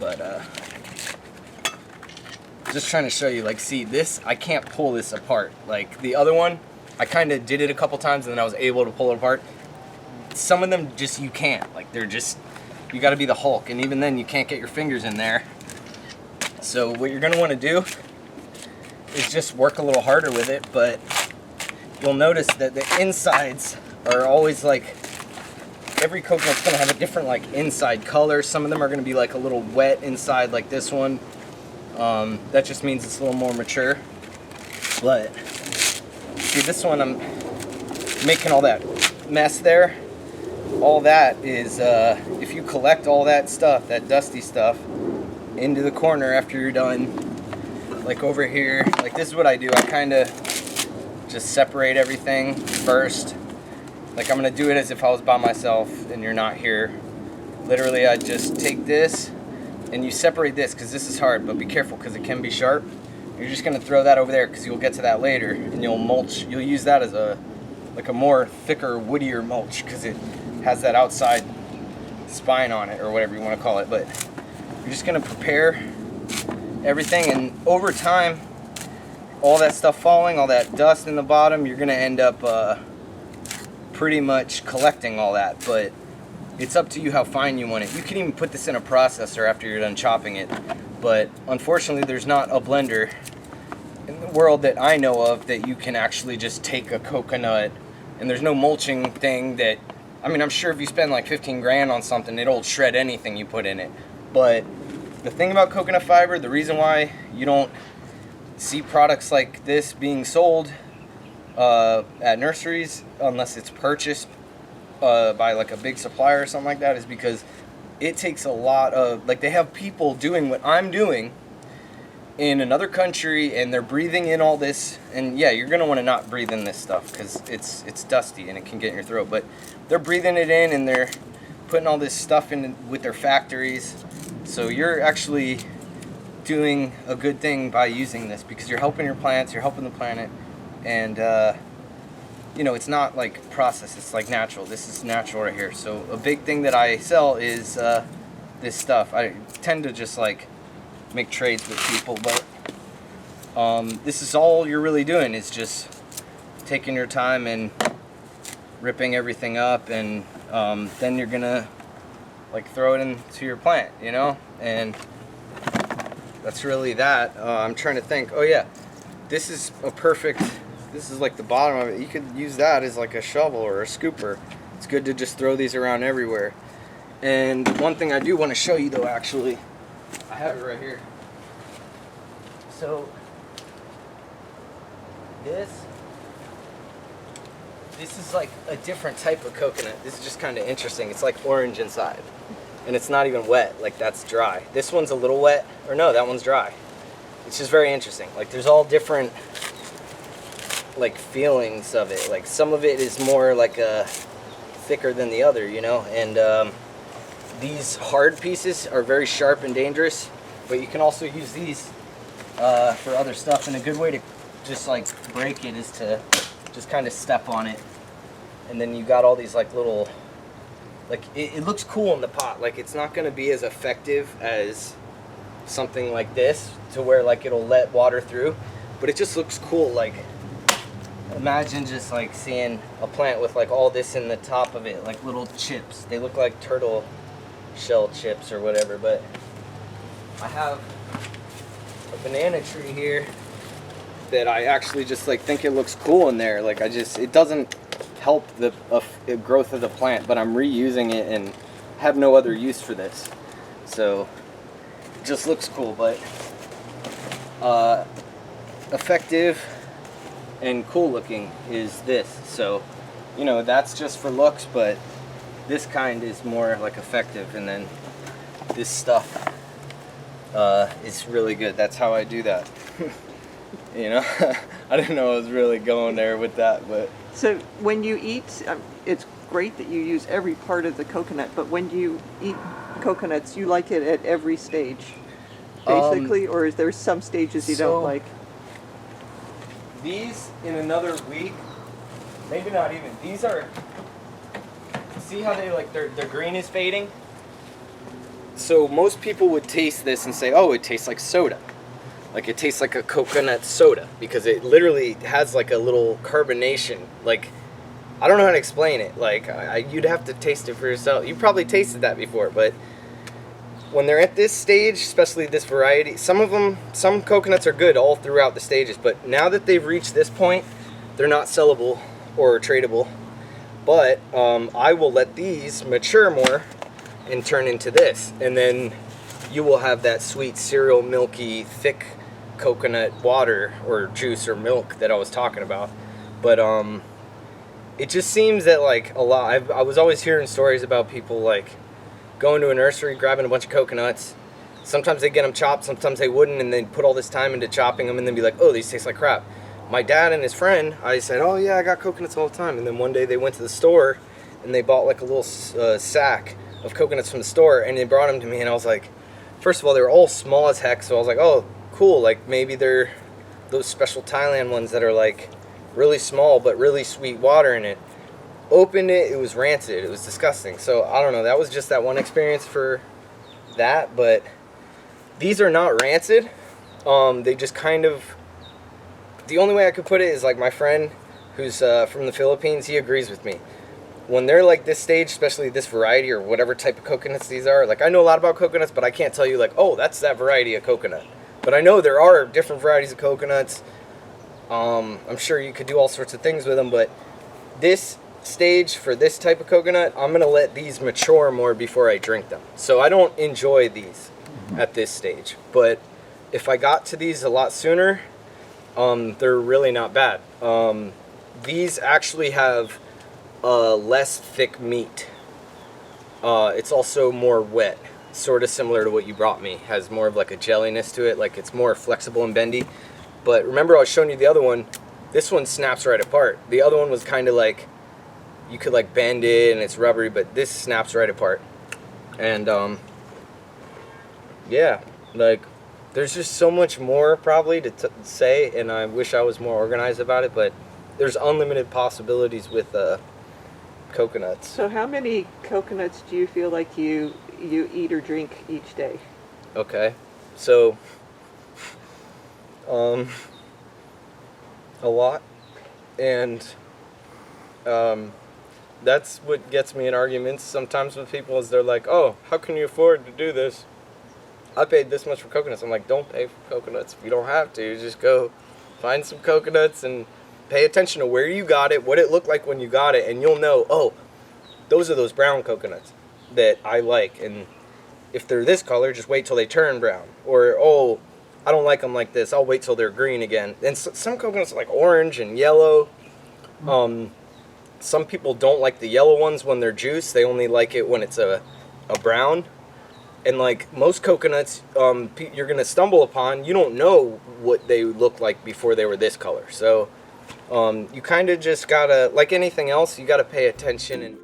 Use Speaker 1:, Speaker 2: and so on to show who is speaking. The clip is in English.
Speaker 1: But just trying to show you, like, see this, I can't pull this apart. Like the other one, I kind of did it a couple times and then I was able to pull it apart. Some of them just, you can't. Like, they're just, you got to be the Hulk, and even then you can't get your fingers in there. So what you're going to want to do is just work a little harder with it, but you'll notice that the insides are always like, every coconut's going to have a different like inside color. Some of them are going to be like a little wet inside, like this one. That just means it's a little more mature. But see, this one, I'm making all that mess there. All that is, if you collect all that stuff, that dusty stuff, into the corner after you're done, like over here, like this is what I do. I kind of just separate everything first. Like I'm gonna do it as if I was by myself and you're not here. Literally, I just take this and you separate this, because this is hard, but be careful because it can be sharp. You're just gonna throw that over there because you'll get to that later, and you'll mulch. You'll use that as a more thicker, woodier mulch because it has that outside spine on it, or whatever you want to call it. But you're just gonna prepare everything, and over time, all that stuff falling, all that dust in the bottom, you're gonna end up pretty much collecting all that. But it's up to you how fine you want it. You can even put this in a processor after you're done chopping it, but unfortunately there's not a blender in the world that I know of that you can actually just take a coconut, and there's no mulching thing that, I mean, I'm sure if you spend like 15 grand on something, it'll shred anything you put in it. But the thing about coconut fiber, the reason why you don't see products like this being sold at nurseries unless it's purchased by like a big supplier or something like that, is because it takes a lot of, like, they have people doing what I'm doing in another country, and they're breathing in all this. And yeah, you're gonna want to not breathe in this stuff because it's dusty and it can get in your throat, but they're breathing it in and they're putting all this stuff in with their factories. So you're actually doing a good thing by using this, because you're helping your plants, you're helping the planet, and you know, it's not like processed, it's like natural. This is natural right here. So a big thing that I sell is this stuff. I tend to just like make trades with people, but this is all you're really doing, is just taking your time and ripping everything up, and then you're gonna like throw it into your plant, you know? And that's really that. I'm trying to think. Oh yeah, this is a perfect, this is like the bottom of it. You could use that as like a shovel or a scooper. It's good to just throw these around everywhere. And one thing I do want to show you though, actually, I have it right here. So this is like a different type of coconut. This is just kind of interesting. It's like orange inside, and it's not even wet. Like, that's dry. This one's a little wet, or no, that one's dry. It's just very interesting. Like, there's all different like feelings of it. Like, some of it is more like thicker than the other, you know. And these hard pieces are very sharp and dangerous, but you can also use these for other stuff. And a good way to just like break it is to just kind of step on it, and then you got all these like little, like, it looks cool in the pot. Like, it's not going to be as effective as something like this, to where like it'll let water through, but it just looks cool. Like, imagine just like seeing a plant with like all this in the top of it, like little chips. They look like turtle shell chips or whatever. But I have a banana tree here that I actually just like think it looks cool in there. Like, it doesn't help the growth of the plant, but I'm reusing it and have no other use for this. So it just looks cool, but effective and cool looking is this. So, you know, that's just for looks, but this kind is more like effective. And then this stuff is really good. That's how I do that. You know, I didn't know I was really going there with that, but.
Speaker 2: So when you eat, it's great that you use every part of the coconut, but when you eat coconuts, you like it at every stage, basically, or is there some stages you don't like?
Speaker 1: These, in another week, maybe not even, these are, see how they like, their green is fading? So most people would taste this and say, oh, it tastes like soda. Like it tastes like a coconut soda because it literally has like a little carbonation. Like, I don't know how to explain it. Like, you'd have to taste it for yourself. You probably tasted that before, but when they're at this stage, especially this variety, some coconuts are good all throughout the stages, but now that they've reached this point, they're not sellable or tradable. But I will let these mature more and turn into this, and then you will have that sweet cereal milky thick coconut water or juice or milk that I was talking about. But it just seems that like a lot, I was always hearing stories about people like going to a nursery, grabbing a bunch of coconuts. Sometimes they get them chopped, sometimes they wouldn't, and they'd put all this time into chopping them and then be like, oh, these taste like crap. My dad and his friend, I said, oh yeah, I got coconuts all the time. And then one day they went to the store and they bought like a little sack of coconuts from the store, and they brought them to me, and I was like, first of all, they were all small as heck, so I was like, oh, cool, like maybe they're those special Thailand ones that are like really small but really sweet water in it. Opened it, it was rancid, it was disgusting. So I don't know, that was just that one experience for that, but these are not rancid. They just kind of, the only way I could put it is like my friend who's from the Philippines, he agrees with me. When they're like this stage, especially this variety or whatever type of coconuts these are, like I know a lot about coconuts, but I can't tell you like, oh, that's that variety of coconut. But I know there are different varieties of coconuts. I'm sure you could do all sorts of things with them, but this stage for this type of coconut, I'm going to let these mature more before I drink them. So I don't enjoy these at this stage. But if I got to these a lot sooner, they're really not bad. These actually have less thick meat. It's also more wet, sort of similar to what you brought me. Has more of like a jelliness to it, like it's more flexible and bendy. But remember I was showing you the other one, this one snaps right apart. The other one was kind of like, you could like bend it and it's rubbery, but this snaps right apart. And yeah, like there's just so much more probably to say, and I wish I was more organized about it, but there's unlimited possibilities with coconuts.
Speaker 2: So how many coconuts do you feel like you eat or drink each day?
Speaker 1: Okay, so a lot, and that's what gets me in arguments sometimes with people, is they're like, oh, how can you afford to do this? I paid this much for coconuts. I'm like, don't pay for coconuts if you don't have to. Just go find some coconuts and pay attention to where you got it, what it looked like when you got it, and you'll know, oh, those are those brown coconuts that I like, and if they're this color, just wait till they turn brown. Or, oh, I don't like them like this, I'll wait till they're green again. And some coconuts are like orange and yellow. Some people don't like the yellow ones when they're juice. They only like it when it's a brown. And like most coconuts, you're going to stumble upon, you don't know what they look like before they were this color. So you kind of just gotta, like anything else, you gotta pay attention and